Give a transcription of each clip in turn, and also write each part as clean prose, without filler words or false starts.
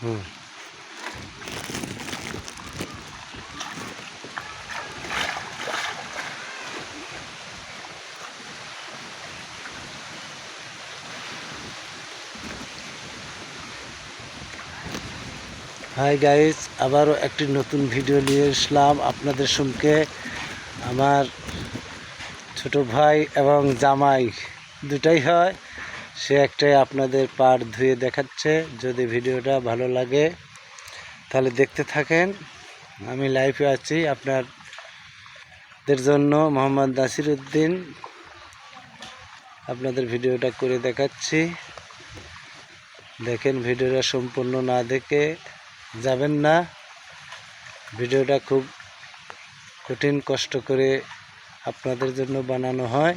হুম hi guys, আবারও একটি নতুন ভিডিও নিয়ে আসলাম আপনাদের সঙ্গে। আমার ছোট ভাই এবং জামাই দুটাই হয়, সে একটাই আপনাদের পাড় ধুয়ে দেখাচ্ছে। যদি ভিডিওটা ভালো লাগে তাহলে দেখতে থাকেন। আমি লাইভে আছি আপনাদের জন্য। মোহাম্মদ নাসির উদ্দিন আপনাদের ভিডিওটা করে দেখাচ্ছি। দেখেন, ভিডিওটা সম্পূর্ণ না দেখে যাবেন না। ভিডিওটা খুব কঠিন কষ্ট করে আপনাদের জন্য বানানো হয়।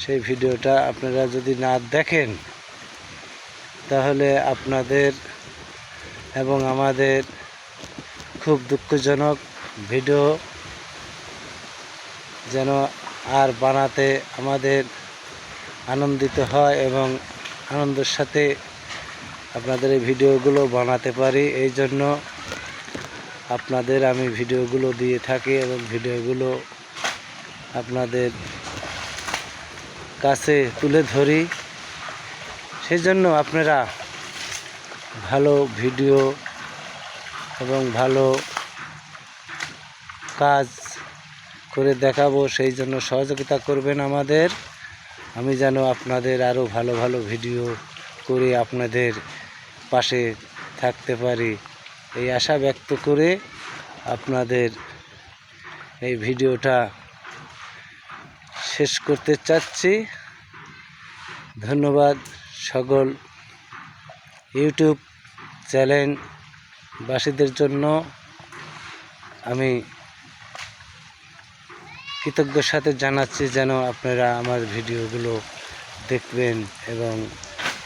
সেই ভিডিওটা আপনারা যদি না দেখেন তাহলে আপনাদের এবং আমাদের খুব দুঃখজনক। ভিডিও যেন আর বানাতে আমাদের আনন্দিত হয় এবং আনন্দের সাথে আপনাদের এই ভিডিওগুলো বানাতে পারি। এই জন্য আপনাদের আমি ভিডিওগুলো দিয়ে থাকি এবং ভিডিওগুলো আপনাদের কাছে তুলে ধরি। সেই জন্য আপনারা ভালো ভিডিও এবং ভালো কাজ করে দেখাবো, সেই জন্য সহযোগিতা করবেন আমাদের। আমি যেন আপনাদের আরও ভালো ভালো ভিডিও করে আপনাদের পাশে থাকতে পারি, এই আশা ব্যক্ত করে আপনাদের এই ভিডিওটা শেষ করতে চাচ্ছি। ধন্যবাদ সকল ইউটিউব চ্যানেলবাসীদের জন্য। আমি কৃতজ্ঞর সাথে জানাচ্ছি যেন আপনারা আমার ভিডিওগুলো দেখবেন এবং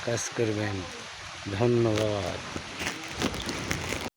কাজ করবেন। ধন্যবাদ।